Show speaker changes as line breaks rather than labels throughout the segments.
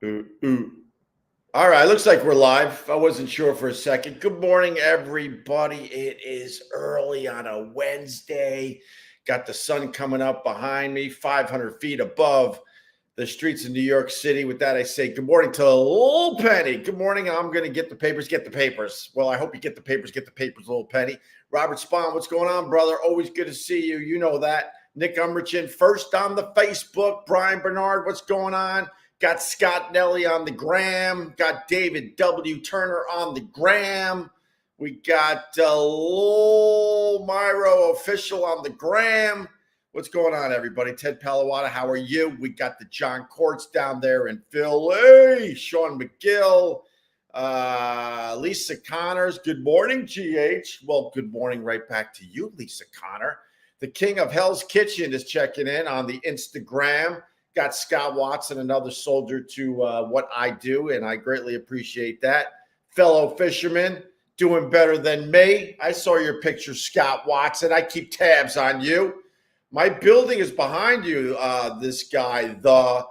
Ooh, ooh. All right, looks like we're live. I wasn't sure for a second. Good morning, everybody. It is early on a Wednesday. Got the sun coming up behind me, 500 feet above the streets of New York City. With that, I say good morning to Little Penny. Good morning. I'm going to get the papers. Get the papers. Well, I hope you get the papers. Get the papers, Little Penny. Robert Spahn, what's going on, brother? Always good to see you. You know that. Nick Umberchin, first on the Facebook. Brian Bernard, what's going on? Got Scott Nelly on the gram. Got David W. Turner on the gram. We got Lil Myro official on the gram. What's going on, everybody? Ted Palawada, how are you? We got the John Courts down there in Philly. Sean McGill. Lisa Connors. Good morning, GH. Well, good morning right back to you, Lisa Connor. The King of Hell's Kitchen is checking in on the Instagram. Got Scott Watson, another soldier to what I do, and I greatly appreciate that. Fellow fisherman, doing better than me. I saw your picture, Scott Watson. I keep tabs on you. My building is behind you, this guy, the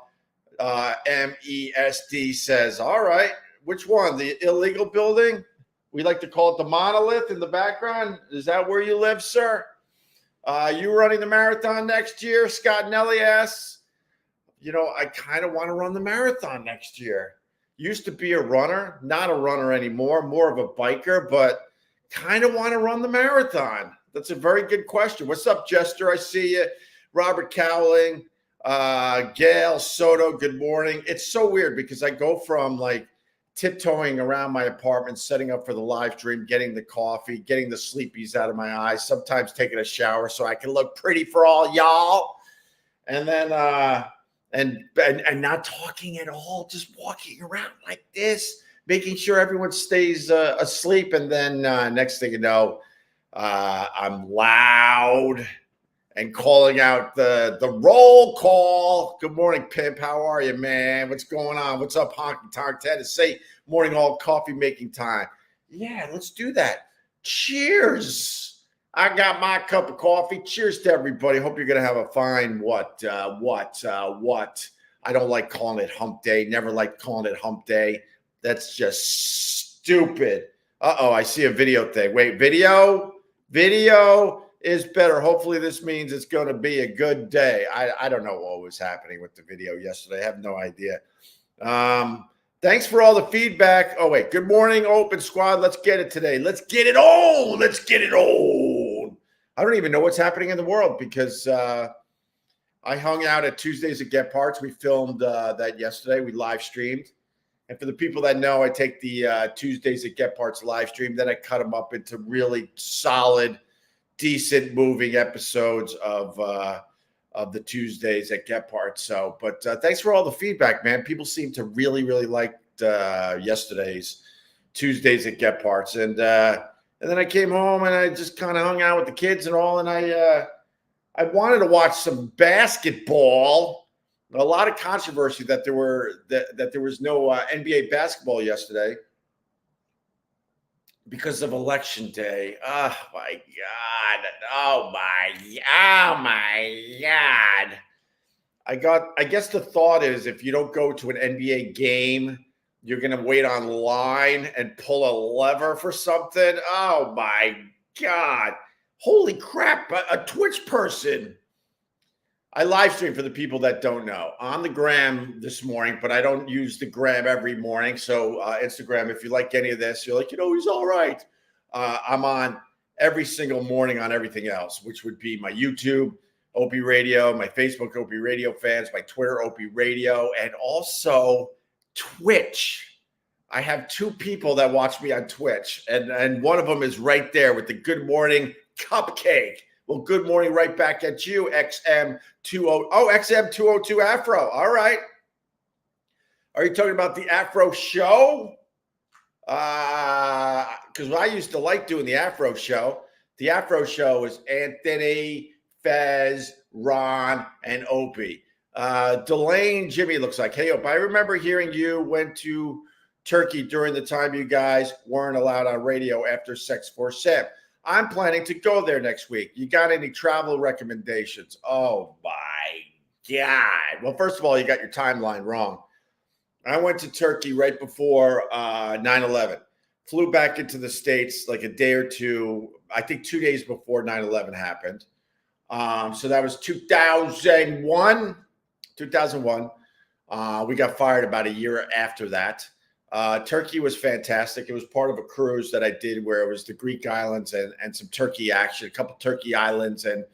MESD says. All right, which one? The illegal building? We like to call it the monolith in the background. Is that where you live, sir? You running the marathon next year? Scott Nelly asks. You know, I kind of want to run the marathon next year. Used to be a runner, not a runner anymore, more of a biker, but kind of want to run the marathon. That's a very good question. What's up, Jester? I see you. Robert Cowling, Gail Soto, good morning. It's so weird because I go from like tiptoeing around my apartment, setting up for the live stream, getting the coffee, getting the sleepies out of my eyes, sometimes taking a shower so I can look pretty for all y'all. And then and not talking at all, just walking around like this, making sure everyone stays asleep. And then next thing you know, I'm loud and calling out the roll call. Good morning, Pimp. How are you, man? What's going on? What's up, Honky Tonk Ted? To say morning all coffee making time. Yeah, let's do that. Cheers. I got my cup of coffee. Cheers to everybody. Hope you're going to have a fine what? I don't like calling it hump day. Never liked calling it hump day. That's just stupid. Uh-oh, I see a video thing. Wait, video is better. Hopefully this means it's going to be a good day. I don't know what was happening with the video yesterday. I have no idea. Thanks for all the feedback. Oh, wait. Good morning, Open Squad. Let's get it today. Let's get it on. Let's get it on. I don't even know what's happening in the world because I hung out at Tuesdays at Get Parts. We filmed that yesterday. We live streamed. And for the people that know, I take the Tuesdays at Get Parts live stream. Then I cut them up into really solid, decent, moving episodes of the Tuesdays at Get Parts. So, but thanks for all the feedback, man. People seem to really, really like yesterday's Tuesdays at Get Parts. And then I came home and I just kind of hung out with the kids and all. And I wanted to watch some basketball. A lot of controversy that there was no NBA basketball yesterday because of Election Day. Oh my God! Oh my God! I guess the thought is if you don't go to an NBA game, you're gonna wait online and pull a lever for something. Oh my God! Holy crap! A Twitch person. I live stream for the people that don't know on the gram this morning, but I don't use the gram every morning. So Instagram, if you like any of this, you're like, he's all right. I'm on every single morning on everything else, which would be my YouTube, Opie Radio, my Facebook, Opie Radio fans, my Twitter, Opie Radio, and also Twitch. I have two people that watch me on Twitch, and one of them is right there with the good morning cupcake. Well, good morning right back at you, XM202 Afro. All right. Are you talking about the Afro show? Because I used to like doing the Afro show. The Afro show is Anthony, Fez, Ron, and Opie. Delane Jimmy looks like, hey, Opie, I remember hearing you went to Turkey during the time you guys weren't allowed on radio after Sex for Sam. I'm planning to go there next week. You got any travel recommendations? Oh, my God. Well, first of all, you got your timeline wrong. I went to Turkey right before 9/11. Flew back into the States like a day or two, I think 2 days before 9/11 happened. So that was 2001. 2001. We got fired about a year after that. Turkey was fantastic. It was part of a cruise that I did where it was the Greek islands and some Turkey action, a couple Turkey islands and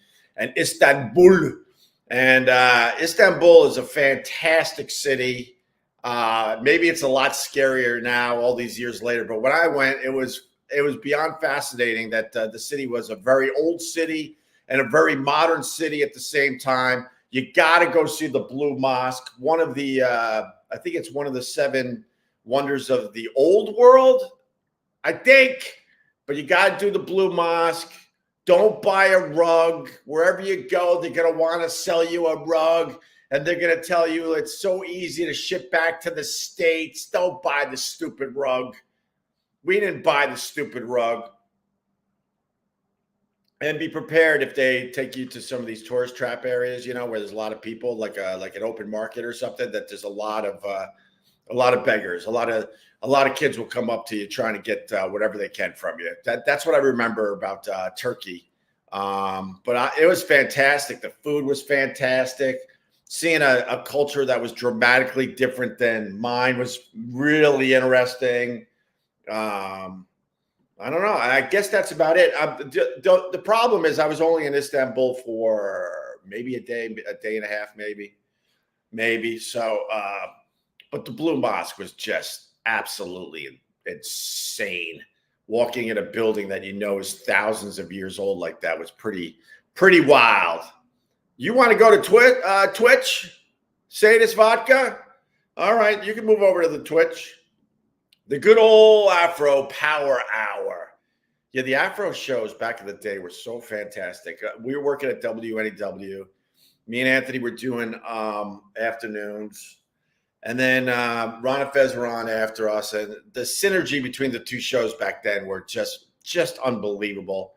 Istanbul. And Istanbul is a fantastic city. Maybe it's a lot scarier now, all these years later. But when I went, it was beyond fascinating that the city was a very old city and a very modern city at the same time. You got to go see the Blue Mosque, one of the I think it's one of the seven wonders of the old world, I think. But you got to do the Blue Mosque. Don't buy a rug. Wherever you go, they're going to want to sell you a rug. And they're going to tell you it's so easy to ship back to the States. Don't buy the stupid rug. We didn't buy the stupid rug. And be prepared if they take you to some of these tourist trap areas, where there's a lot of people, like an open market or something, that there's a lot of beggars, a lot of kids will come up to you trying to get whatever they can from you. That's what I remember about Turkey. But it was fantastic. The food was fantastic. Seeing a culture that was dramatically different than mine was really interesting. I don't know. I guess that's about it. The problem is I was only in Istanbul for maybe a day and a half, maybe. So, but the Blue Mosque was just absolutely insane. Walking in a building that is thousands of years old like that was pretty wild. You want to go to Twitch? Say this vodka? All right, you can move over to the Twitch. The good old Afro Power Hour. Yeah, the Afro shows back in the day were so fantastic. We were working at WNEW. Me and Anthony were doing afternoons. And then Ron and Fez were on after us. And the synergy between the two shows back then were just unbelievable.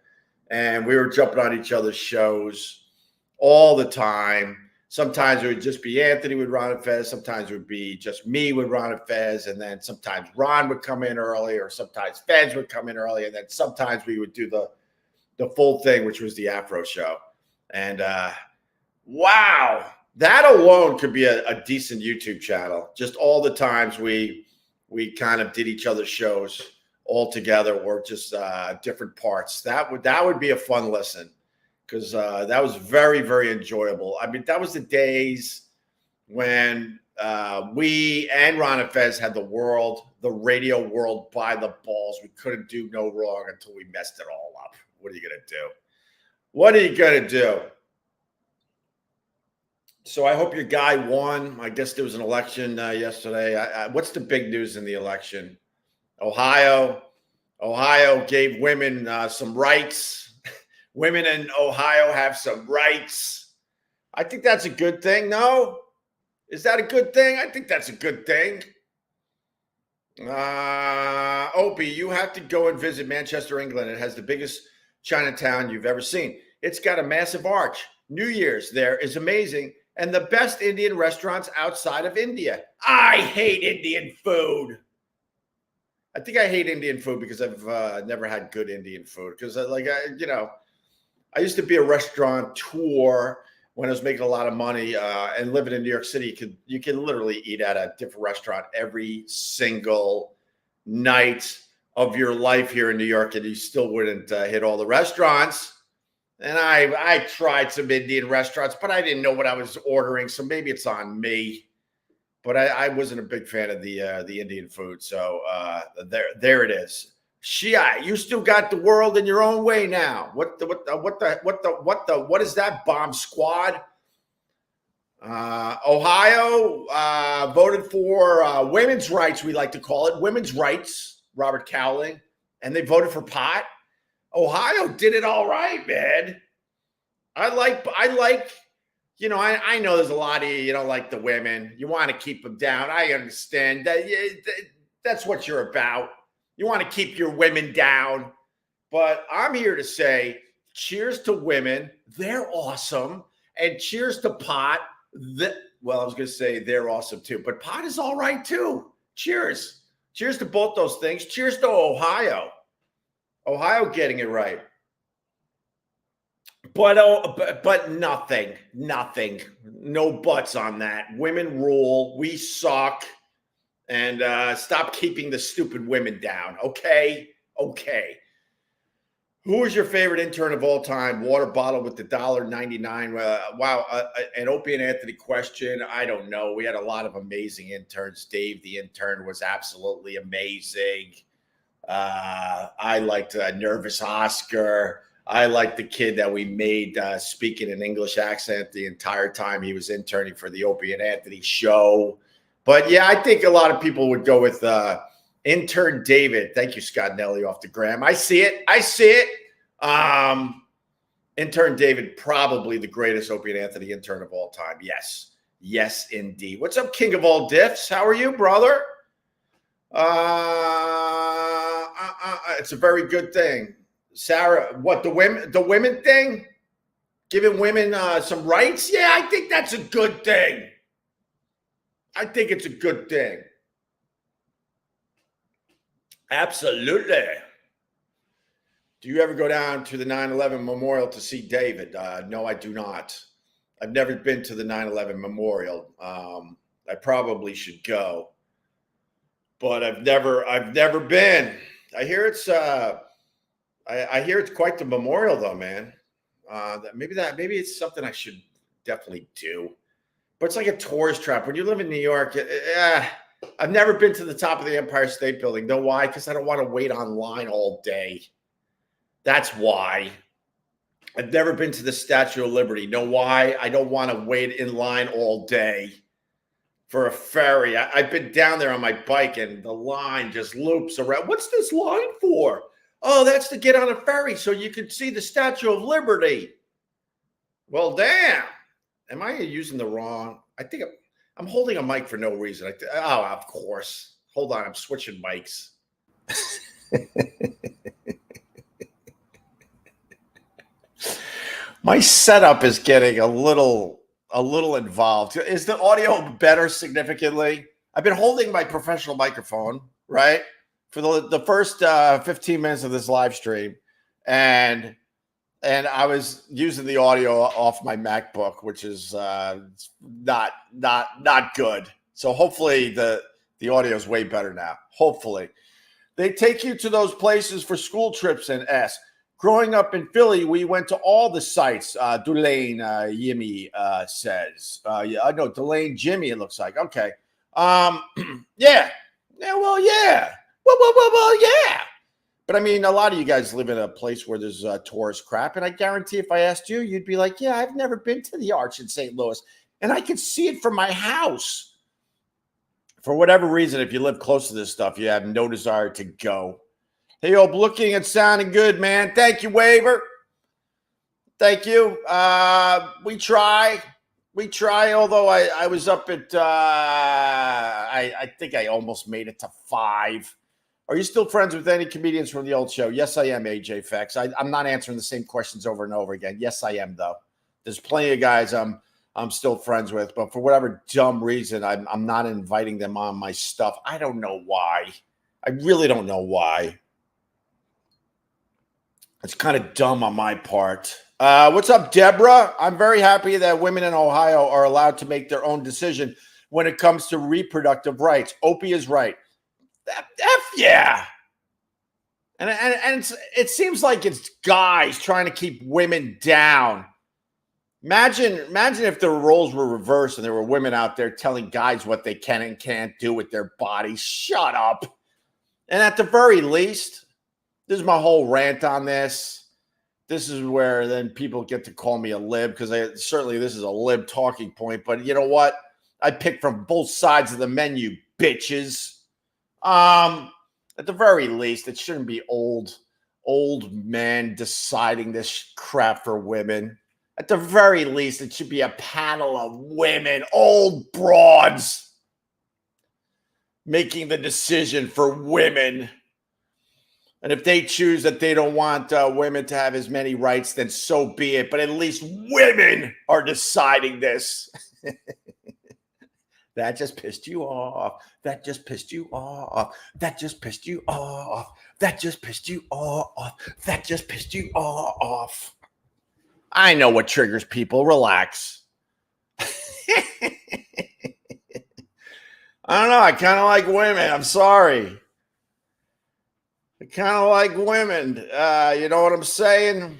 And we were jumping on each other's shows all the time. Sometimes it would just be Anthony with Ron and Fez. Sometimes it would be just me with Ron and Fez. And then sometimes Ron would come in early, or sometimes Fez would come in early. And then sometimes we would do the full thing, which was the Afro show. And wow, that alone could be a decent YouTube channel. Just all the times we kind of did each other's shows all together, or just different parts. That would be a fun listen. Because that was very, very enjoyable. I mean, that was the days when we and Ron and Fez had the radio world by the balls. We couldn't do no wrong until we messed it all up. What are you going to do? So I hope your guy won. I guess there was an election yesterday. What's the big news in the election? Ohio gave women some rights. Women in Ohio have some rights. I think that's a good thing. No? Is that a good thing? I think that's a good thing. Opie, you have to go and visit Manchester, England. It has the biggest Chinatown you've ever seen. It's got a massive arch. New Year's there is amazing. And the best Indian restaurants outside of India. I hate Indian food. I think I hate Indian food because I've never had good Indian food. Because I used to be a restaurateur when I was making a lot of money and living in New York City. You can literally eat at a different restaurant every single night of your life here in New York, and you still wouldn't hit all the restaurants. And I tried some Indian restaurants, but I didn't know what I was ordering, so maybe it's on me. But I wasn't a big fan of the Indian food, so there it is. Shia, you still got the world in your own way now. What is that, bomb squad? Ohio voted for women's rights, we like to call it women's rights, Robert Cowling, and they voted for pot. Ohio did it all right, man. I know there's a lot of you don't like the women. You want to keep them down. I understand that. That's what you're about. You want to keep your women down. But I'm here to say cheers to women. They're awesome. And cheers to pot. Well, I was going to say they're awesome too, but pot is all right too. Cheers. Cheers to both those things. Cheers to Ohio. Ohio getting it right. But nothing, no buts on that. Women rule. We suck. And stop keeping the stupid women down. Okay. Who is your favorite intern of all time? Water bottle with the $1.99. Wow. An Opie and Anthony question. I don't know. We had a lot of amazing interns. Dave, the intern, was absolutely amazing. I liked Nervous Oscar. I liked the kid that we made speaking an English accent the entire time he was interning for the Opie and Anthony show. But yeah, I think a lot of people would go with intern David. Thank you, Scott Nelly, off the gram. I see it. Intern David, probably the greatest Opie and Anthony intern of all time. Yes, indeed. What's up, King of all diffs? How are you, brother? It's a very good thing. Sarah, what, the women thing? Giving women some rights? Yeah, I think that's a good thing. I think it's a good thing. Absolutely. Do you ever go down to the 9/11 memorial to see David? No, I do not. I've never been to the 9/11 memorial. I probably should go, but I've never been. I hear it's I hear it's quite the memorial though, man. Maybe it's something I should definitely do. But it's like a tourist trap. When you live in New York, I've never been to the top of the Empire State Building. Know why? Because I don't want to wait online all day. That's why. I've never been to the Statue of Liberty. Know why? I don't want to wait in line all day for a ferry. I've been down there on my bike, and the line just loops around. What's this line for? Oh, that's to get on a ferry so you can see the Statue of Liberty. Well, damn. Am I using the wrong? I think I'm holding a mic for no reason. Of course. Hold on. I'm switching mics. My setup is getting a little involved. Is the audio better significantly? I've been holding my professional microphone, right, for the first 15 minutes of this live stream, and I was using the audio off my MacBook, which is not good. So hopefully the audio is way better now. Hopefully. They take you to those places for school trips and S. Growing up in Philly, we went to all the sites. Delane Yimmy says. No, Delane Jimmy, it looks like. Okay. Yeah. Well, yeah. Well, yeah. But I mean, a lot of you guys live in a place where there's tourist crap. And I guarantee if I asked you, you'd be like, yeah, I've never been to the Arch in St. Louis. And I could see it from my house. For whatever reason, if you live close to this stuff, you have no desire to go. Hey, looking and sounding good, man. Thank you, Waver. Thank you. We try, although I was up at, I think I almost made it to 5. Are you still friends with any comedians from the old show? Yes, I am, AJ Fex. I'm not answering the same questions over and over again. Yes, I am, though. There's plenty of guys I'm still friends with, but for whatever dumb reason, I'm not inviting them on my stuff. I don't know why. I really don't know why. It's kind of dumb on my part. What's up, Deborah? I'm very happy that women in Ohio are allowed to make their own decision when it comes to reproductive rights. Opie is right. F yeah. And it seems like it's guys trying to keep women down. Imagine if the roles were reversed and there were women out there telling guys what they can and can't do with their bodies. Shut up. And at the very least, this is my whole rant on this. This is where then people get to call me a lib because certainly this is a lib talking point. But you know what? I pick from both sides of the menu, bitches. At the very least, it shouldn't be old men deciding this crap for women. At the very least, it should be a panel of women, old broads, making the decision for women. And if they choose that they don't want women to have as many rights, then so be it. But at least women are deciding this. That just pissed you off. That just pissed you off. That just pissed you off. That just pissed you off. That just pissed you off. I know what triggers people. Relax. I don't know. I kind of like women. I'm sorry. I kind of like women. You know what I'm saying?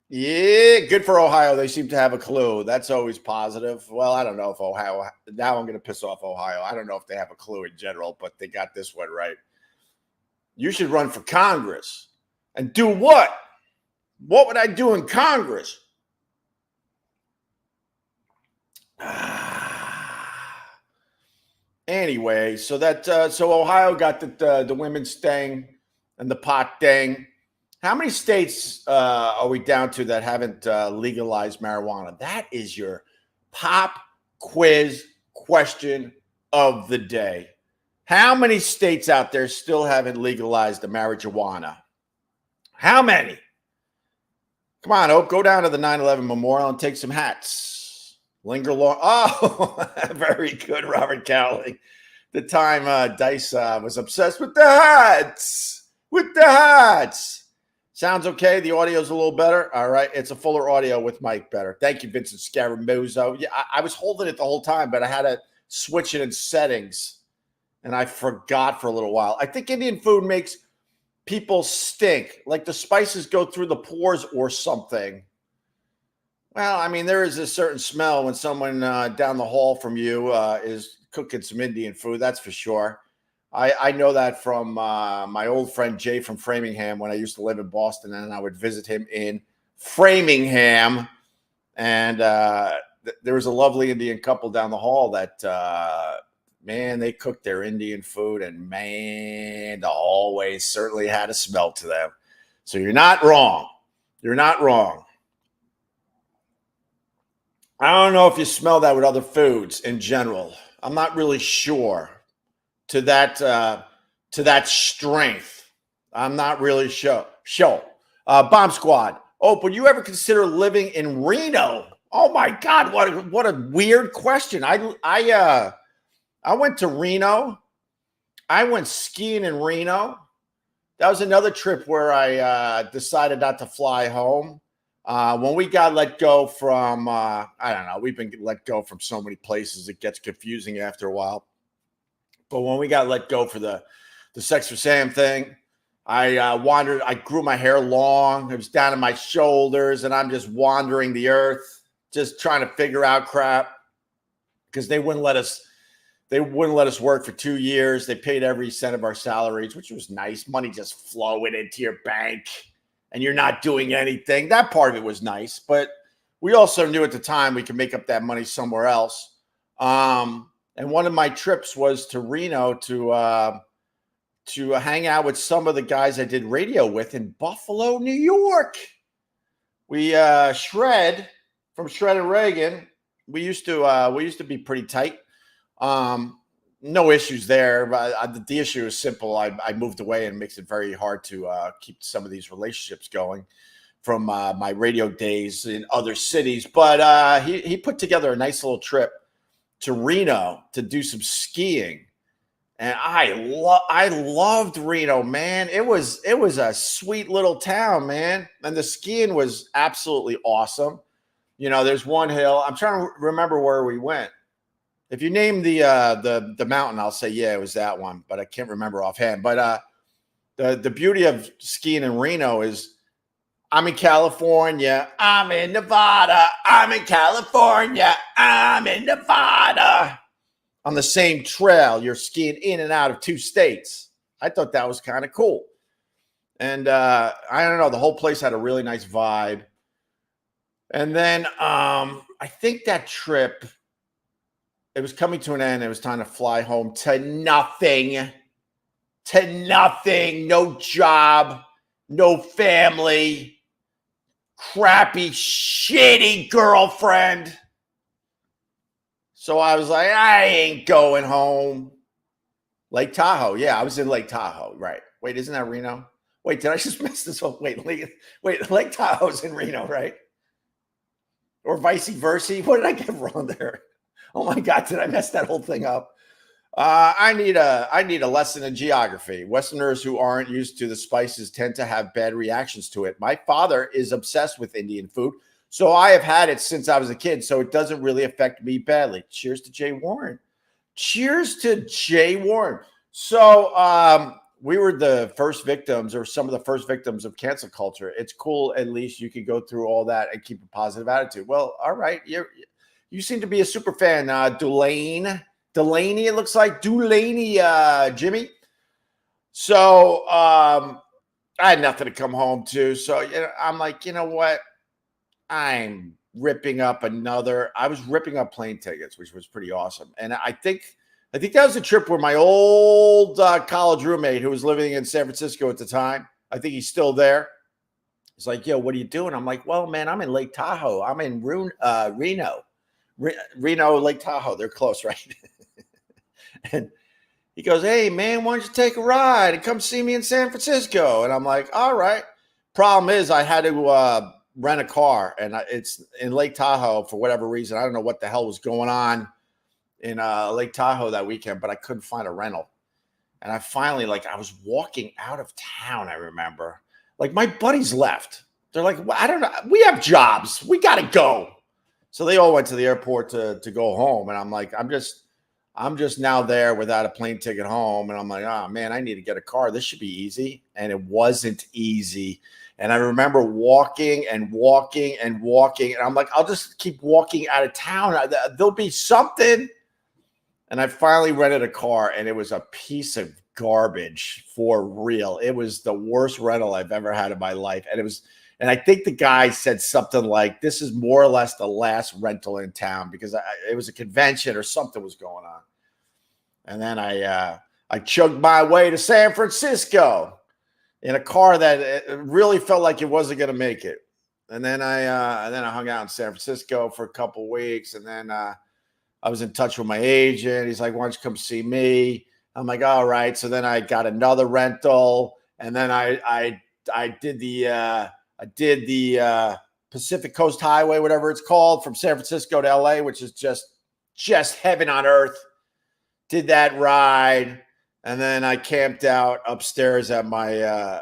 Yeah, good for Ohio. They seem to have a clue. That's always positive. Well, I don't know if Ohio, now I'm going to piss off Ohio. I don't know if they have a clue in general, but they got this one right. You should run for Congress. And do what? What would I do in Congress? Anyway, so Ohio got the women's thing and the pot thing. How many states are we down to that haven't legalized marijuana? That is your pop quiz question of the day. How many states out there still haven't legalized the marijuana? How many? Come on, Oak, go down to the 9/11 memorial and take some hats. Linger long. Oh, very good, Robert Cowley. The time Dice was obsessed with the hats. With the hats. Sounds okay. The audio's a little better. All right. It's a fuller audio with Mike better. Thank you, Vincent Scaramuzo. Yeah, I was holding it the whole time, but I had to switch it in settings, and I forgot for a little while. I think Indian food makes people stink, like the spices go through the pores or something. Well, I mean, there is a certain smell when someone down the hall from you is cooking some Indian food. That's for sure. I know that from my old friend Jay from Framingham when I used to live in Boston, and I would visit him in Framingham. And there was a lovely Indian couple down the hall that, man, they cooked their Indian food, and man, the hallways certainly had a smell to them. So you're not wrong. You're not wrong. I don't know if you smell that with other foods in general. I'm not really sure. To that strength, I'm not really sure. Bomb Squad. Oh, would you ever consider living in Reno? Oh my God, what a weird question. I went to Reno. I went skiing in Reno. That was another trip where I decided not to fly home. When we got let go from, I don't know, we've been let go from so many places, it gets confusing after a while. But when we got let go for the Sex for Sam thing, I wandered. I grew my hair long. It was down to my shoulders, and I'm just wandering the earth, just trying to figure out crap because they wouldn't let us. They wouldn't let us work for 2 years. They paid every cent of our salaries, which was nice. Money just flowing into your bank, and you're not doing anything. That part of it was nice, but we also knew at the time we could make up that money somewhere else. And one of my trips was to Reno to hang out with some of the guys I did radio with in Buffalo, New York. We Shred from Shred and Reagan. We used to be pretty tight. No issues there. The issue is simple. I moved away, and it makes it very hard to keep some of these relationships going from my radio days in other cities. But he put together a nice little trip to Reno to do some skiing. And I loved Reno, man. It was a sweet little town, man. And the skiing was absolutely awesome. You know, there's one hill. I'm trying to remember where we went. If you name the mountain, I'll say, yeah, it was that one, but I can't remember offhand. But the beauty of skiing in Reno is I'm in California. I'm in Nevada. I'm in California. I'm in Nevada. On the same trail, you're skiing in and out of 2 states. I thought that was kind of cool. And I don't know, the whole place had a really nice vibe. And then I think that trip, it was coming to an end. It was time to fly home to nothing. No job, no family. Crappy, shitty girlfriend. So I was like, I ain't going home. Lake Tahoe. Yeah, I was in Lake Tahoe. Right. Wait, isn't that Reno? Wait, did I just mess this up? Wait, Lake Tahoe's in Reno, right? Or vice versa. What did I get wrong there? Oh my God, did I mess that whole thing up? I need a lesson in geography. Westerners who aren't used to the spices tend to have bad reactions to it. My father is obsessed with Indian food, so I have had it since I was a kid, so it doesn't really affect me badly. Cheers to Jay Warren. Cheers to Jay Warren. So we were the first victims, or some of the first victims of cancel culture. It's cool. At least you can go through all that and keep a positive attitude. Well, all right. You seem to be a super fan, Delaney, it looks like Delaney, Jimmy. So I had nothing to come home to. So I'm like, you know what? I was ripping up plane tickets, which was pretty awesome. And I think that was a trip where my old college roommate, who was living in San Francisco at the time, I think he's still there. He's like, yo, what are you doing? I'm like, well, man, I'm in Lake Tahoe. I'm in Reno, Lake Tahoe. They're close, right? And he goes, hey, man, why don't you take a ride and come see me in San Francisco? And I'm like, all right. Problem is, I had to rent a car, and it's in Lake Tahoe for whatever reason. I don't know what the hell was going on in Lake Tahoe that weekend, but I couldn't find a rental. And I finally, I was walking out of town, I remember. My buddies left. They're like, well, I don't know. We have jobs. We got to go. So they all went to the airport to go home. And I'm like, I'm just now there without a plane ticket home. And I'm like, oh, man, I need to get a car. This should be easy. And it wasn't easy. And I remember walking and walking and walking. And I'm like, I'll just keep walking out of town. There'll be something. And I finally rented a car, and it was a piece of garbage for real. It was the worst rental I've ever had in my life. And I think the guy said something like, this is more or less the last rental in town, because it was a convention or something was going on. And then I chugged my way to San Francisco in a car that really felt like it wasn't going to make it. And then I hung out in San Francisco for a couple of weeks. And then I was in touch with my agent. He's like, why don't you come see me? I'm like, all right. So then I got another rental. And then I did the Pacific Coast Highway, whatever it's called, from San Francisco to LA, which is just heaven on earth. Did that ride. And then I camped out upstairs at my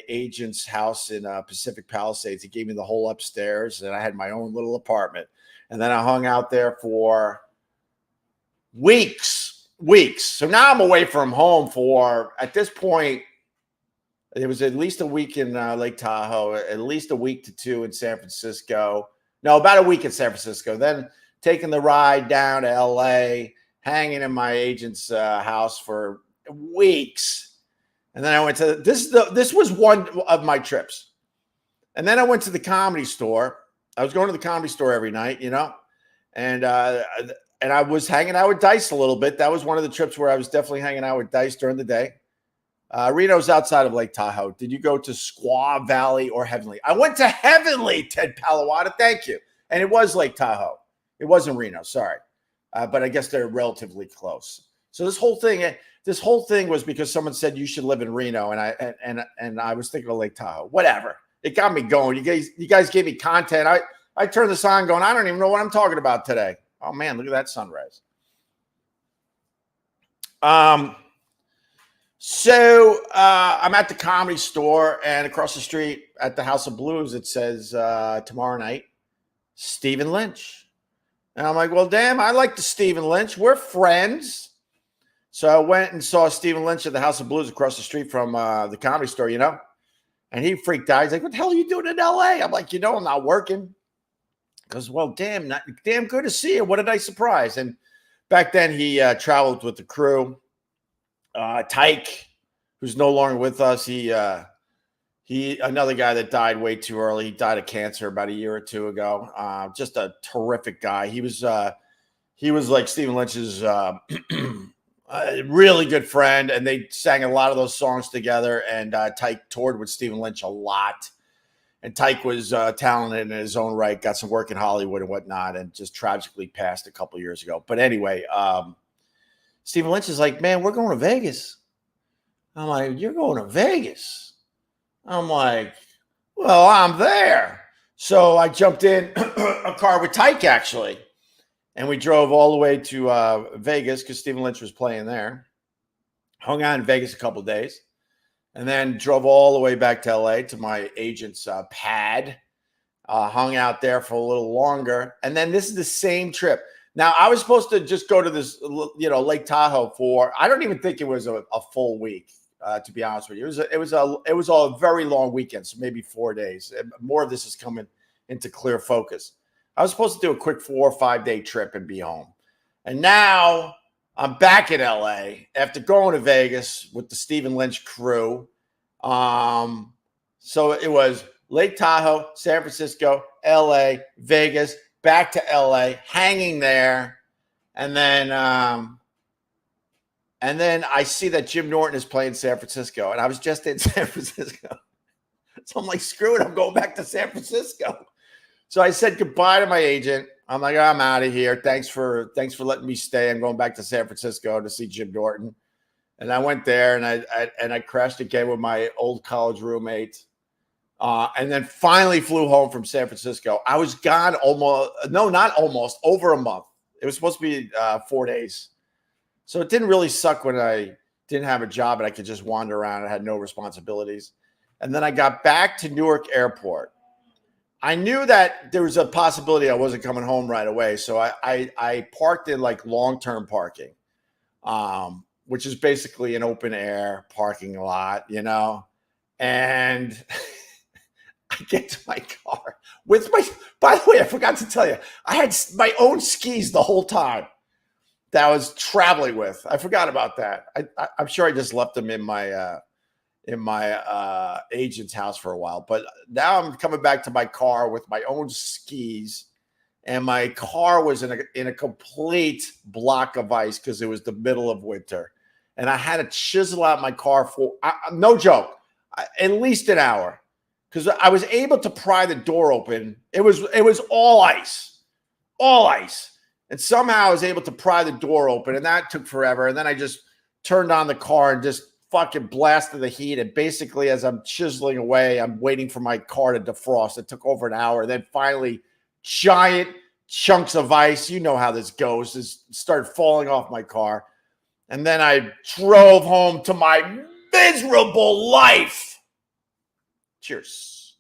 agent's house in Pacific Palisades. He gave me the whole upstairs, and I had my own little apartment. And then I hung out there for weeks. So now I'm away from home for, at this point, it was at least a week in Lake Tahoe, at least a week to two in San Francisco. No, about a week in San Francisco. Then taking the ride down to LA, hanging in my agent's house for weeks. And then I went to this was one of my trips. And then I went to the Comedy Store. I was going to the Comedy Store every night, and I was hanging out with Dice a little bit. That was one of the trips where I was definitely hanging out with Dice during the day. Reno's outside of Lake Tahoe. Did you go to Squaw Valley or Heavenly? I went to Heavenly, Ted Palawada. Thank you. And it was Lake Tahoe. It wasn't Reno. Sorry. But I guess they're relatively close. So this whole thing was because someone said you should live in Reno. And I was thinking of Lake Tahoe. Whatever. It got me going. You guys gave me content. I turned this on going, I don't even know what I'm talking about today. Oh man, look at that sunrise. So I'm at the Comedy Store, and across the street at the House of Blues, it says tomorrow night, Stephen Lynch. And I'm like, well, damn, I like the Stephen Lynch. We're friends. So I went and saw Stephen Lynch at the House of Blues across the street from the Comedy Store, and he freaked out. He's like, what the hell are you doing in LA? I'm like, I'm not working. Because, well, damn good to see you. What a nice surprise. And back then he traveled with the crew. Tyke, who's no longer with us, he another guy that died way too early. He died of cancer about a year or two ago. Just a terrific guy. He was like Stephen Lynch's really good friend, and they sang a lot of those songs together. And Tyke toured with Stephen Lynch a lot. And Tyke was talented in his own right, got some work in Hollywood and whatnot, and just tragically passed a couple years ago. But anyway, Stephen Lynch is like, man, we're going to Vegas. I'm like, you're going to Vegas? I'm like, well, I'm there. So I jumped in a car with Tyke, actually. And we drove all the way to Vegas because Stephen Lynch was playing there. Hung out in Vegas a couple of days. And then drove all the way back to LA to my agent's pad. Hung out there for a little longer. And then this is the same trip. Now, I was supposed to just go to this, Lake Tahoe for, I don't even think it was a full week, to be honest with you. It was a very long weekend, so maybe 4 days. More of this is coming into clear focus. I was supposed to do a quick 4 or 5 day trip and be home. And now I'm back in LA after going to Vegas with the Stephen Lynch crew. So it was Lake Tahoe, San Francisco, LA, Vegas, back to LA, hanging there. And then I see that Jim Norton is playing San Francisco. And I was just in San Francisco. So I'm like, screw it, I'm going back to San Francisco. So I said goodbye to my agent. I'm like, I'm out of here. Thanks for letting me stay. I'm going back to San Francisco to see Jim Norton. And I went there and I crashed again with my old college roommate. And then finally flew home from San Francisco. I was gone over a month. It was supposed to be 4 days. So it didn't really suck when I didn't have a job and I could just wander around and had no responsibilities. And then I got back to Newark Airport. I knew that there was a possibility I wasn't coming home right away. So I parked in like long-term parking, which is basically an open air parking lot, and I get to my car with by the way, I forgot to tell you, I had my own skis the whole time that I was traveling with. I forgot about that. I'm sure I just left them in my agent's house for a while, but now I'm coming back to my car with my own skis, and my car was in a complete block of ice because it was the middle of winter, and I had to chisel out my car for no joke, at least an hour, because I was able to pry the door open. It was all ice, and somehow I was able to pry the door open, and that took forever. And then I just turned on the car and just fucking blasted the heat. And basically, as I'm chiseling away, I'm waiting for my car to defrost. It took over an hour. Then finally, giant chunks of ice, you know how this goes, just started falling off my car. And then I drove home to my miserable life. Cheers.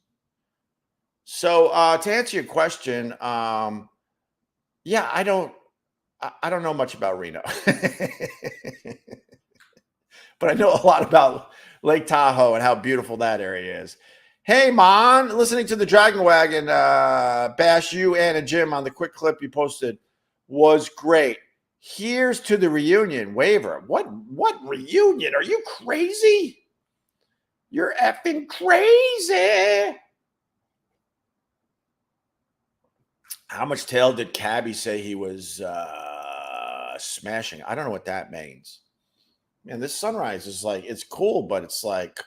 So to answer your question, yeah, I don't know much about Reno. But I know a lot about Lake Tahoe and how beautiful that area is. Hey, Mon, listening to the Dragon Wagon bash you, Ann, and Jim on the quick clip you posted was great. Here's to the reunion waiver. What reunion? Are you crazy? You're effing crazy. How much tail did Cabby say he was smashing? I don't know what that means. Man, this sunrise is like, it's cool, but it's like,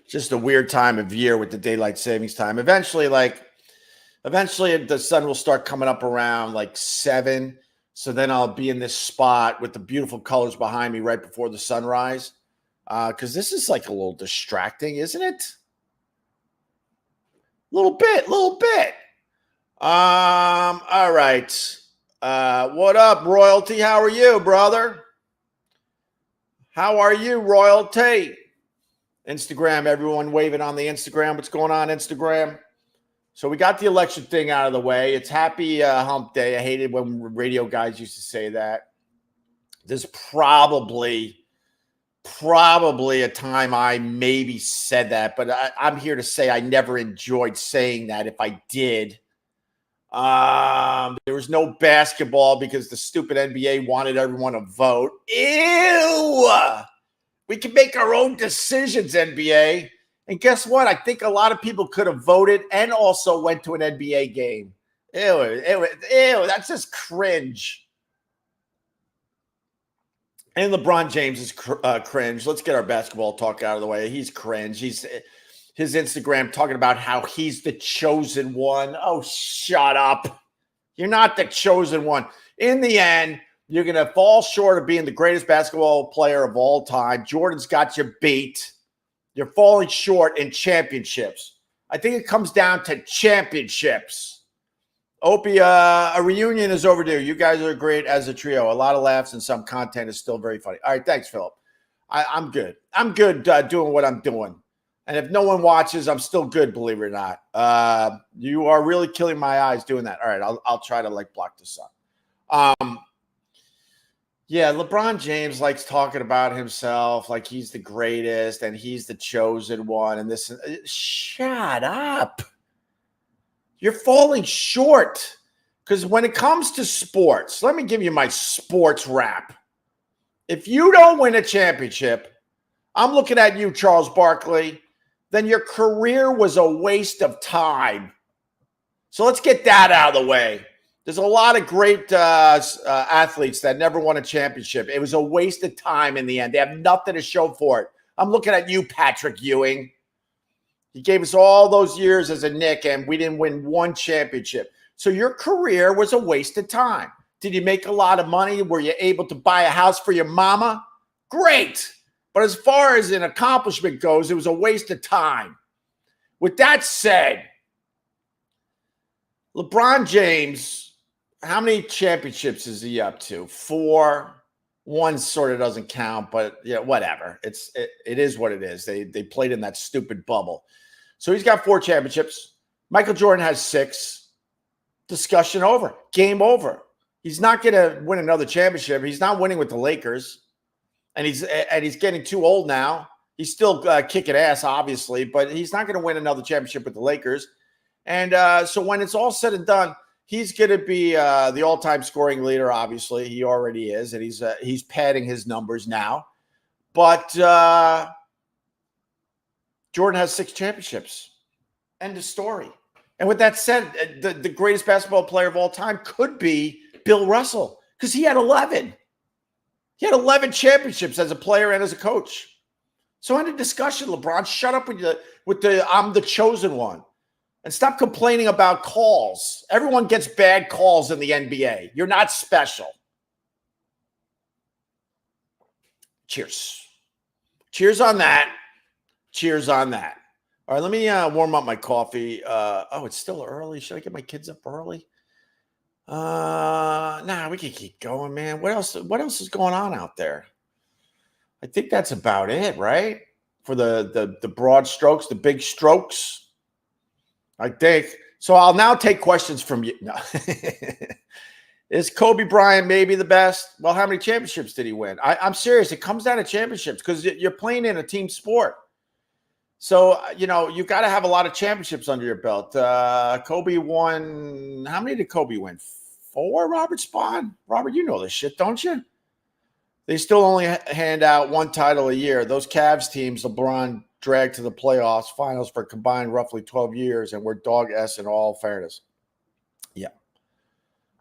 just a weird time of year with the daylight savings time. Eventually the sun will start coming up around like 7. So then I'll be in this spot with the beautiful colors behind me right before the sunrise. Because this is like a little distracting, isn't it? Little bit. All right. What up, Royalty? How are you, brother? How are you, Royalty? Instagram, everyone waving on the Instagram. What's going on, Instagram? So we got the election thing out of the way. It's happy hump day. I hated when radio guys used to say that. There's probably a time I maybe said that, but I'm here to say I never enjoyed saying that if I did. There was no basketball because the stupid NBA wanted everyone to vote. Ew! We can make our own decisions, NBA. And guess what? I think a lot of people could have voted and also went to an NBA game. Ew, that's just cringe. And LeBron James is cringe. Let's get our basketball talk out of the way. He's cringe. His Instagram talking about how he's the chosen one. Oh, shut up. You're not the chosen one. In the end, you're going to fall short of being the greatest basketball player of all time. Jordan's got you beat. You're falling short in championships. I think it comes down to championships. Opie, a reunion is overdue. You guys are great as a trio. A lot of laughs and some content is still very funny. All right, thanks, Philip. I'm good. I'm good doing what I'm doing. And if no one watches, I'm still good, believe it or not. You are really killing my eyes doing that. All right, I'll try to block the sun. Yeah, LeBron James likes talking about himself like he's the greatest and he's the chosen one. And this, shut up. You're falling short. Because when it comes to sports, let me give you my sports rap. If you don't win a championship, I'm looking at you, Charles Barkley, then your career was a waste of time. So let's get that out of the way. There's a lot of great athletes that never won a championship. It was a waste of time in the end. They have nothing to show for it. I'm looking at you, Patrick Ewing. He gave us all those years as a Knick, and we didn't win one championship. So your career was a waste of time. Did you make a lot of money? Were you able to buy a house for your mama? Great. But as far as an accomplishment goes, it was a waste of time. With that said, LeBron James, how many championships is he up to? 4. One sort of doesn't count, but yeah, whatever. It is what it is. They played in that stupid bubble. So he's got 4 championships. Michael Jordan has 6. Discussion over. Game over. He's not going to win another championship. He's not winning with the Lakers. And he's getting too old now. He's still kicking ass, obviously, but he's not going to win another championship with the Lakers. And so when it's all said and done, he's going to be the all-time scoring leader, obviously. He already is, and he's padding his numbers now. But Jordan has 6 championships. End of story. And with that said, the greatest basketball player of all time could be Bill Russell because he had 11. He had 11 championships as a player and as a coach. So end of discussion, LeBron. Shut up with the I'm the chosen one. And stop complaining about calls. Everyone gets bad calls in the NBA. You're not special. Cheers. Cheers on that. Cheers on that. All right, let me warm up my coffee. Oh, it's still early. Should I get my kids up early? Nah, we can keep going, man. What else is going on out there? I think that's about it, right? For the broad strokes, the big strokes. I think. So I'll now take questions from you. No. Is Kobe Bryant maybe the best? Well, how many championships did he win? I'm serious. It comes down to championships because you're playing in a team sport. So, you got to have a lot of championships under your belt. Kobe won. How many did Kobe win? 4, Robert Spahn? Robert, you know this shit, don't you? They still only hand out 1 title a year. Those Cavs teams, LeBron dragged to the playoffs, finals for combined roughly 12 years, and we're dog S in all fairness. Yeah.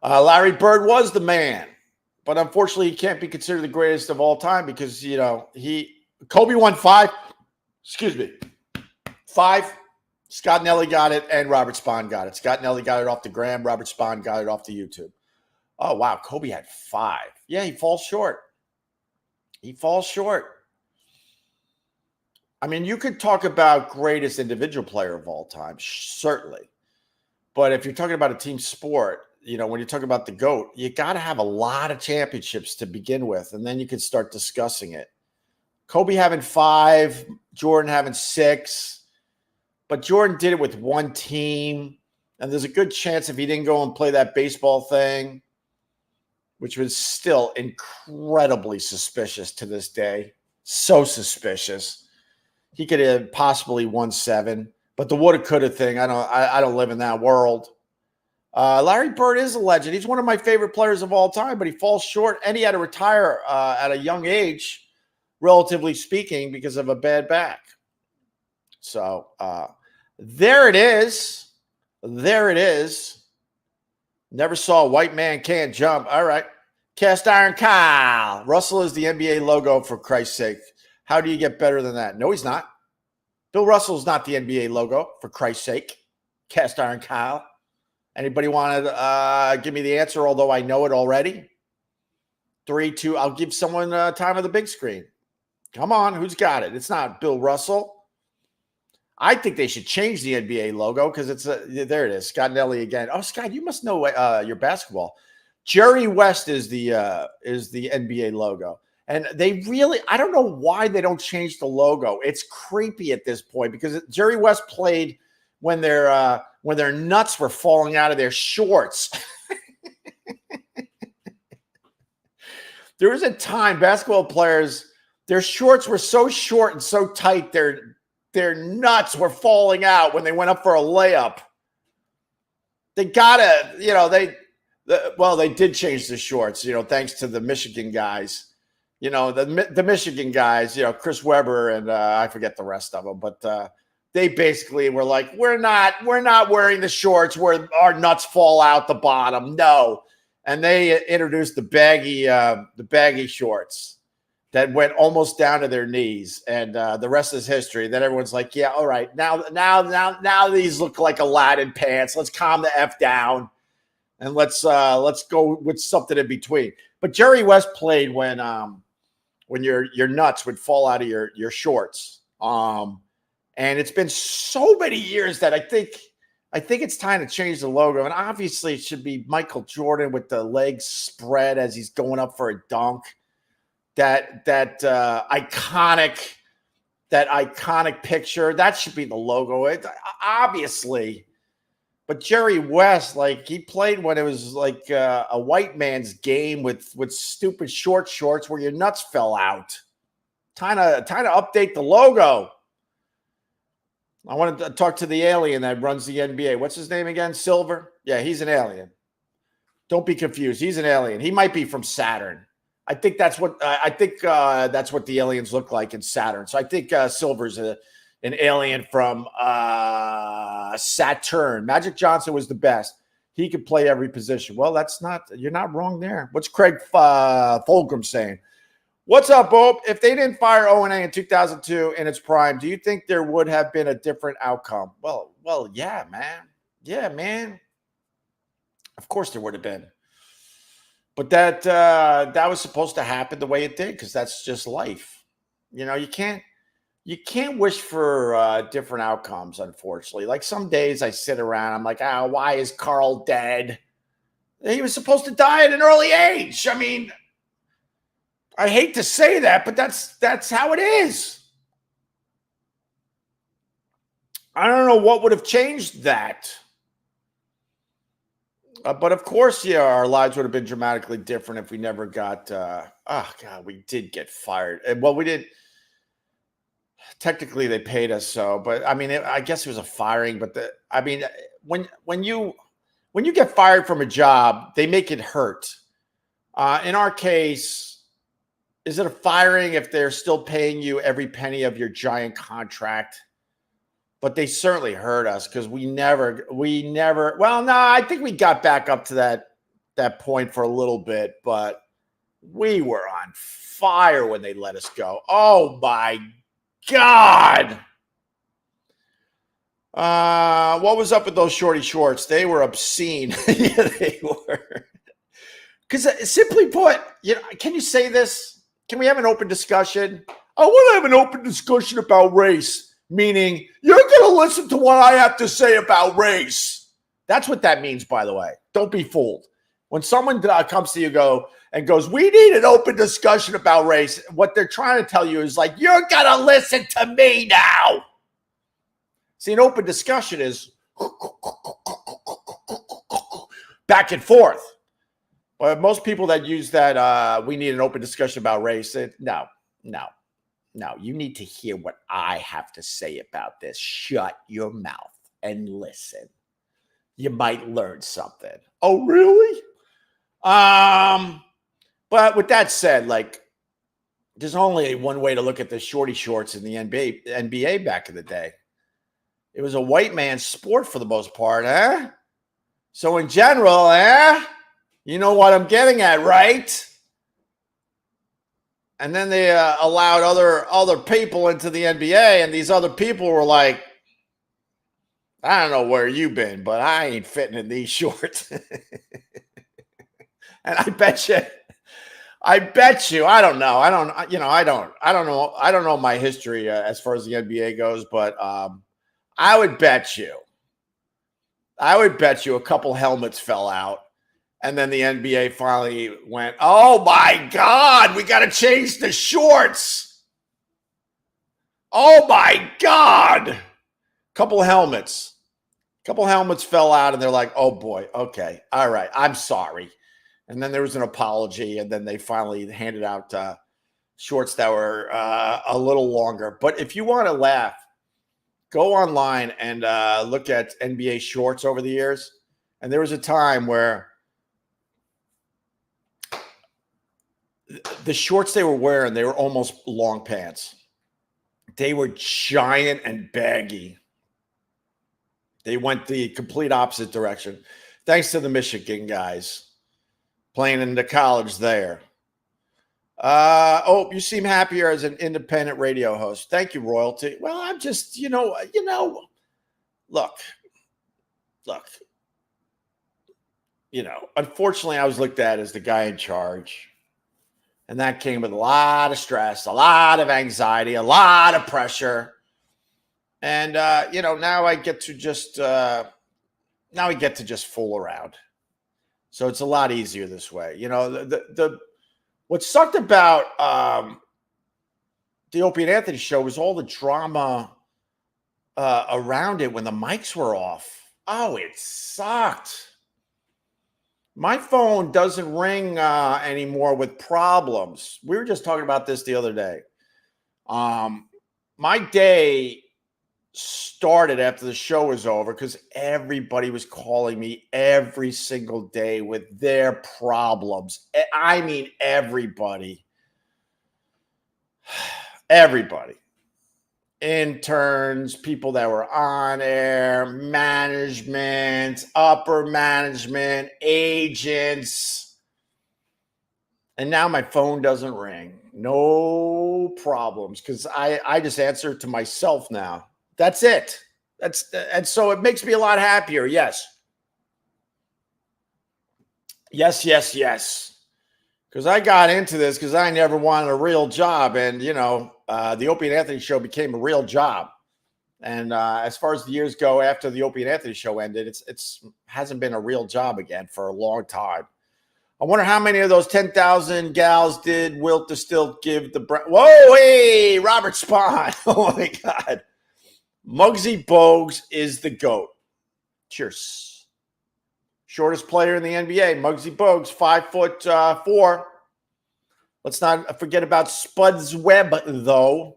Larry Bird was the man, but unfortunately he can't be considered the greatest of all time because, Kobe won 5. Excuse me. 5. Scott Nelly got it, and Robert Spahn got it. Scott Nelly got it off the gram. Robert Spahn got it off the YouTube. Oh, wow. Kobe had 5. Yeah, he falls short. He falls short. I mean, you could talk about greatest individual player of all time, certainly. But if you're talking about a team sport, when you talk about the GOAT, you got to have a lot of championships to begin with, and then you can start discussing it. Kobe having 5, Jordan having 6. But Jordan did it with 1 team. And there's a good chance if he didn't go and play that baseball thing, which was still incredibly suspicious to this day. So suspicious. He could have possibly won 7. But the woulda, coulda thing, I don't live in that world. Larry Bird is a legend. He's one of my favorite players of all time, but he falls short. And he had to retire at a young age, relatively speaking, because of a bad back. So there it is. There it is. Never saw a white man can't jump. All right. Cast Iron Kyle. Russell is the NBA logo, for Christ's sake. How do you get better than that? No, he's not. Bill Russell's not the NBA logo, for Christ's sake. Cast Iron Kyle. Anybody want to give me the answer, although I know it already? 3, 2. I'll give someone time on the big screen. Come on. Who's got it? It's not Bill Russell. I think they should change the NBA logo because there it is. Scott Nelly again. Oh, Scott, you must know your basketball. Jerry West is the NBA logo. And they really, I don't know why they don't change the logo. It's creepy at this point because Jerry West played when their nuts were falling out of their shorts. There was a time basketball players, their shorts were so short and so tight, their nuts were falling out when they went up for a layup. They gotta, they did change the shorts, thanks to the Michigan guys. The Michigan guys, Chris Webber and I forget the rest of them, but they basically were like, we're not wearing the shorts where our nuts fall out the bottom. No. And they introduced the baggy shorts that went almost down to their knees, and the rest is history. Then everyone's like, yeah, all right, now these look like Aladdin pants. Let's calm the F down. And let's go with something in between. But Jerry West played when your nuts would fall out of your shorts. And it's been so many years that I think it's time to change the logo. And obviously it should be Michael Jordan with the legs spread as he's going up for a dunk. That iconic picture, that should be the logo. Obviously. But Jerry West, like, he played when it was like a white man's game with stupid short shorts where your nuts fell out. Time to update the logo. I want to talk to the alien that runs the NBA. What's his name again? Silver? Yeah, he's an alien. Don't be confused. He's an alien. He might be from Saturn. I think that's what the aliens look like in Saturn. So I think Silver's an alien from Saturn. Magic Johnson was the best. He could play every position. Well, you're not wrong there. What's Craig Fulgham saying? What's up, Bob? If they didn't fire O&A in 2002 in its prime, do you think there would have been a different outcome? Well, yeah, man. Yeah, man. Of course there would have been. But that was supposed to happen the way it did because that's just life. You can't wish for different outcomes, unfortunately. Like some days I sit around, I'm like, why is Carl dead? He was supposed to die at an early age. I mean, I hate to say that, but that's how it is. I don't know what would have changed that. But of course, yeah, our lives would have been dramatically different if we never got, we did get fired. Well, we did. Technically, they paid us so, but I mean, I guess it was a firing. But when you get fired from a job, they make it hurt. In our case, is it a firing if they're still paying you every penny of your giant contract? But they certainly hurt us because we never. Well, no, I think we got back up to that point for a little bit, but we were on fire when they let us go. Oh my God. What was up with those shorty shorts? They were obscene. Yeah, they were. Because simply put, can you say this? Can we have an open discussion? I want to have an open discussion about race, meaning you're going to listen to what I have to say about race. That's what that means, by the way. Don't be fooled. When someone comes to you and goes, we need an open discussion about race, what they're trying to tell you is like, you're going to listen to me now. See, an open discussion is back and forth. Well, most people that use that, we need an open discussion about race, no. You need to hear what I have to say about this. Shut your mouth and listen. You might learn something. Oh, really? But with that said, like, there's only one way to look at the shorty shorts in the NBA back in the day. It was a white man's sport for the most part, huh? So in general, you know what I'm getting at, right? And then they allowed other people into the NBA, and these other people were like, I don't know where you've been, but I ain't fitting in these shorts. And I bet you, I don't know. I don't know my history as far as the NBA goes, but I would bet you a couple helmets fell out. And then the NBA finally went, oh my God, we got to change the shorts. Oh my God. Couple helmets fell out, and they're like, oh boy, okay, all right, I'm sorry. And then there was an apology, and then they finally handed out shorts that were a little longer. But if you want to laugh, go online and look at NBA shorts over the years. And there was a time where the shorts they were wearing, they were almost long pants. They were giant and baggy. They went the complete opposite direction. Thanks to the Michigan guys playing in the college there. You seem happier as an independent radio host. Thank you, Royalty. Well, I'm just, look, unfortunately, I was looked at as the guy in charge. And that came with a lot of stress, a lot of anxiety, a lot of pressure. And, now I get to just fool around. So it's a lot easier this way. What sucked about the Opie and Anthony show was all the drama around it when the mics were off. Oh, it sucked. My phone doesn't ring anymore with problems. We were just talking about this the other day. My day started after the show was over because everybody was calling me every single day with their problems. I mean, everybody. Everybody. Interns, people that were on air, management, upper management, agents. And now my phone doesn't ring. No problems, because I just answer to myself now. That's it. And so it makes me a lot happier. Yes. Because I got into this because I never wanted a real job. And, the Opie and Anthony show became a real job. And as far as the years go after the Opie and Anthony show ended, it's hasn't been a real job again for a long time. I wonder how many of those 10,000 gals did Wilt to still give the Whoa, hey, Robert Spahn. Oh, my God. Muggsy Bogues is the GOAT. Cheers. Shortest player in the NBA, Muggsy Bogues, 5'4". Let's not forget about Spuds Webb, though.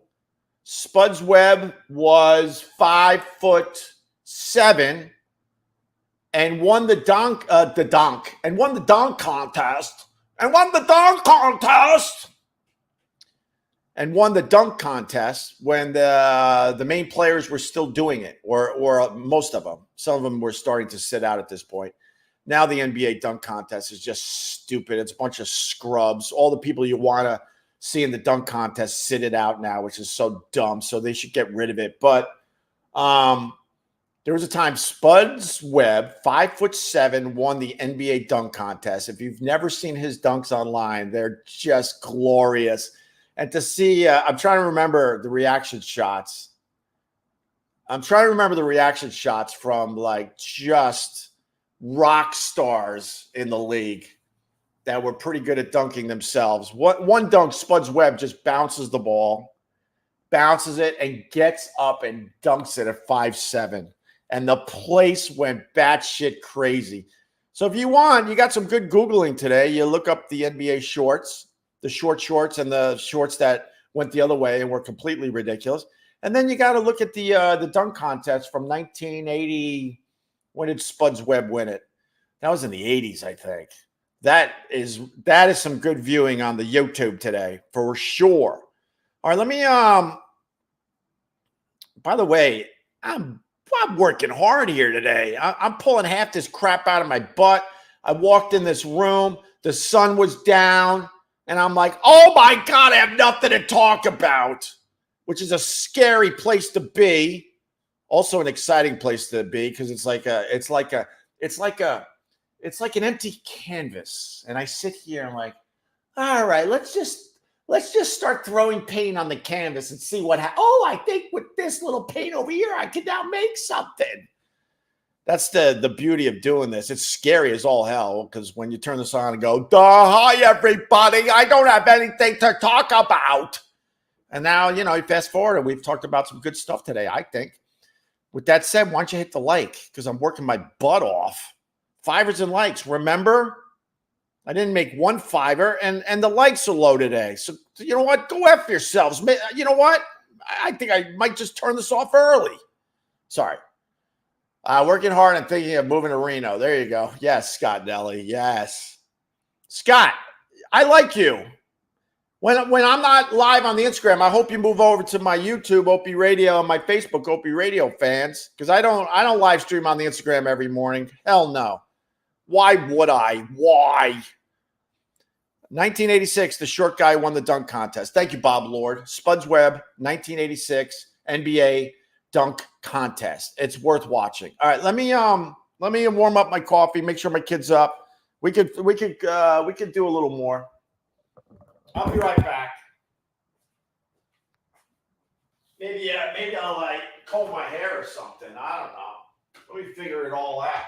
Spuds Webb was 5'7" and won the dunk contest when the main players were still doing it, or most of them. Some of them were starting to sit out at this point. Now the NBA dunk contest is just stupid. It's a bunch of scrubs. All the people you want to see in the dunk contest sit it out now, which is so dumb. So they should get rid of it. But there was a time Spuds Webb, 5'7", won the NBA dunk contest. If you've never seen his dunks online, they're just glorious. And to see, I'm trying to remember the reaction shots. From like just rock stars in the league that were pretty good at dunking themselves. One dunk, Spuds Webb just bounces the ball, bounces it, and gets up and dunks it at 5'7". And the place went batshit crazy. So if you want, you got some good Googling today. You look up the NBA shorts, the short shorts, and the shorts that went the other way and were completely ridiculous. And then you got to look at the dunk contest from 1980. When did Spuds Webb win it? That was in the 80s, I think. That is some good viewing on the YouTube today for sure. All right, let me by the way, I'm working hard here today. I'm pulling half this crap out of my butt. I walked in this room, the sun was down, and I'm like, oh my God, I have nothing to talk about, which is a scary place to be. Also an exciting place to be because it's like an empty canvas. And I sit here and I'm like, all right, let's just Let's just start throwing paint on the canvas and see what happens. Oh, I think with this little paint over here, I can now make something. That's the beauty of doing this. It's scary as all hell because when you turn this on and go, hi, everybody, I don't have anything to talk about. And now, you fast forward and we've talked about some good stuff today, I think. With that said, why don't you hit the like? Because I'm working my butt off. Fivers and likes. Remember? I didn't make one fiver, and the likes are low today. So, you know what? Go F yourselves. You know what? I think I might just turn this off early. Sorry. Working hard and thinking of moving to Reno. There you go. Yes, Scott Nelly. Yes. Scott, I like you. When I'm not live on the Instagram, I hope you move over to my YouTube, Opie Radio, and my Facebook, Opie Radio fans, because I don't live stream on the Instagram every morning. Hell no. Why would I? Why? 1986, the short guy won the dunk contest. Thank you, Bob Lord. Spuds Webb, 1986 NBA dunk contest. It's worth watching. All right, let me warm up my coffee. Make sure my kid's up. We could do a little more. I'll be right back. Maybe I'll comb my hair or something. I don't know. Let me figure it all out.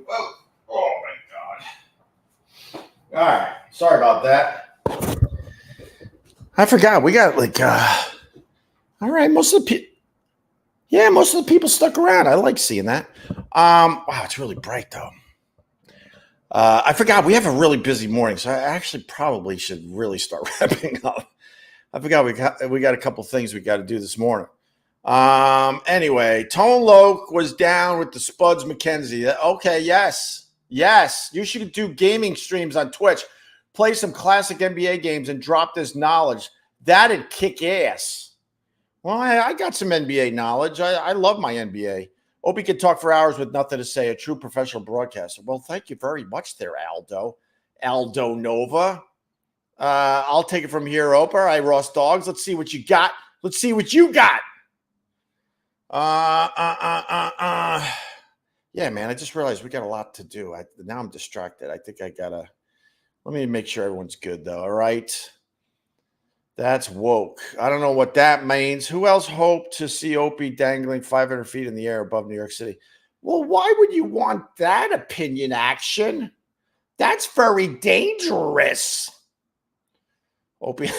Oh, oh my God. All right. Sorry about that. I forgot. We got all right. Most of the people stuck around. I like seeing that. Wow, it's really bright though. I forgot we have a really busy morning, so I actually probably should really start wrapping up. I forgot we got a couple things we got to do this morning. Anyway, Tone Loc was down with the Spuds McKenzie. Okay, yes. You should do gaming streams on Twitch. Play some classic NBA games and drop this knowledge. That'd kick ass. Well, I got some NBA knowledge. I love my NBA. Opie could talk for hours with nothing to say. A true professional broadcaster. Well, thank you very much there, Aldo Nova. I'll take it from here, Oprah. All right, Ross Dogs. Let's see what you got. Yeah, man. I just realized we got a lot to do. Now I'm distracted. I think I gotta Let me make sure everyone's good, though. All right. That's woke. I don't know what that means. Who else hoped to see Opie dangling 500 feet in the air above New York City? Well, why would you want that opinion action? That's very dangerous. Opie.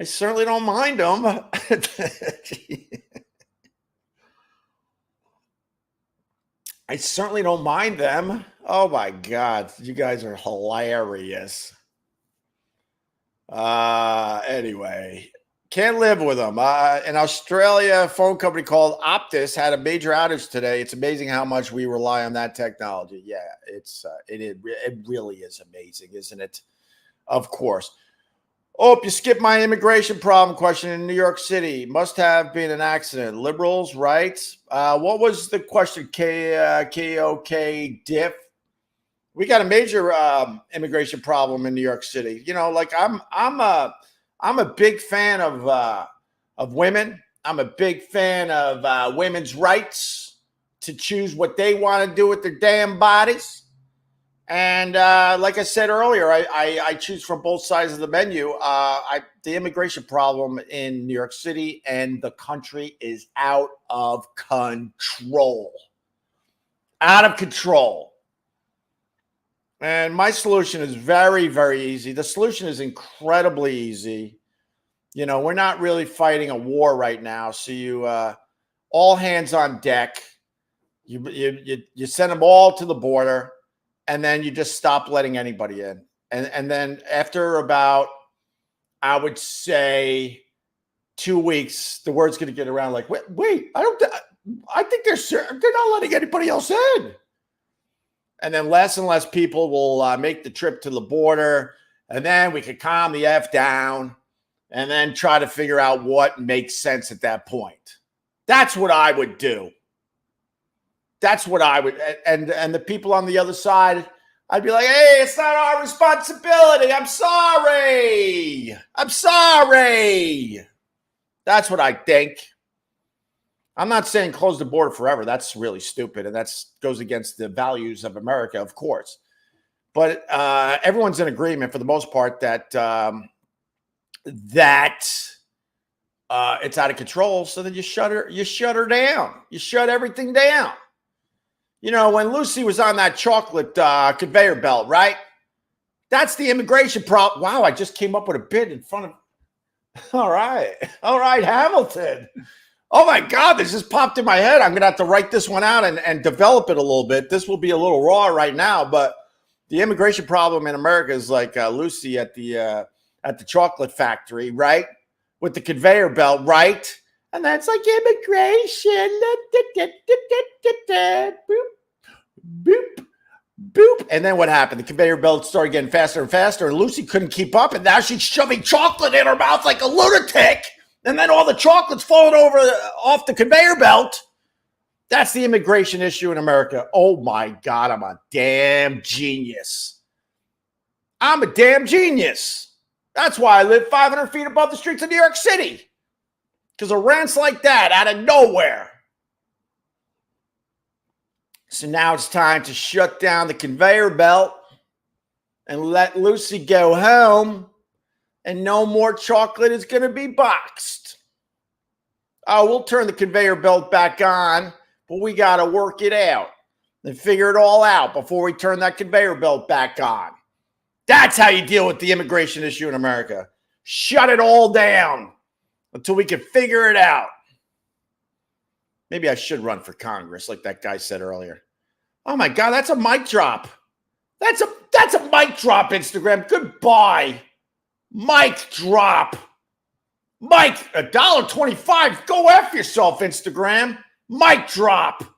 I certainly don't mind them. I certainly don't mind them. Oh my God, you guys are hilarious. Anyway, can't live with them. In Australia, a phone company called Optus had a major outage today. It's amazing how much we rely on that technology. Yeah, it really is amazing, isn't it? Of course. Oh, you skipped my immigration problem question in New York City. Must have been an accident. Liberals, right? What was the question? KOK diff. We got a major immigration problem in New York City. You know, like I'm a big fan of women. I'm a big fan of women's rights to choose what they want to do with their damn bodies. And like I said earlier, I choose from both sides of the menu. The immigration problem in New York City and the country is out of control. Out of control. And my solution is very, very easy. The solution is incredibly easy. You know, we're not really fighting a war right now. So you all hands on deck. You send them all to the border. And then you just stop letting anybody in. And then after about, I would say 2 weeks, the word's going to get around like, wait, I think they're not letting anybody else in. And then less and less people will make the trip to the border. And then we could calm the F down and then try to figure out what makes sense at that point. That's what I would do. That's what I would, and the people on the other side, I'd be like, hey, it's not our responsibility. I'm sorry. That's what I think. I'm not saying close the border forever. That's really stupid, and that goes against the values of America, of course. But everyone's in agreement for the most part that it's out of control. So then you shut her down. You shut everything down. You know, when Lucy was on that chocolate conveyor belt, right? That's the immigration problem. Wow, I just came up with a bit in front of. All right, Hamilton. Oh my God, this just popped in my head. I'm gonna have to write this one out and develop it a little bit. This will be a little raw right now, but the immigration problem in America is like Lucy at the chocolate factory, right? With the conveyor belt, right? And that's like immigration. Boop, boop. And then what happened? The conveyor belt started getting faster and faster, and Lucy couldn't keep up, and now she's shoving chocolate in her mouth like a lunatic. And then all the chocolate's falling off the conveyor belt. That's the immigration issue in America. Oh my God, I'm a damn genius. That's why I live 500 feet above the streets of New York City. Because of rants like that out of nowhere. So now it's time to shut down the conveyor belt and let Lucy go home, and no more chocolate is going to be boxed. Oh, we'll turn the conveyor belt back on, but we got to work it out and figure it all out before we turn that conveyor belt back on. That's how you deal with the immigration issue in America. Shut it all down until we can figure it out. Maybe I should run for Congress like that guy said earlier. Oh my God, that's a mic drop. That's a mic drop, Instagram. Goodbye. Mic drop. Mike, $1.25. Go F yourself, Instagram. Mic drop.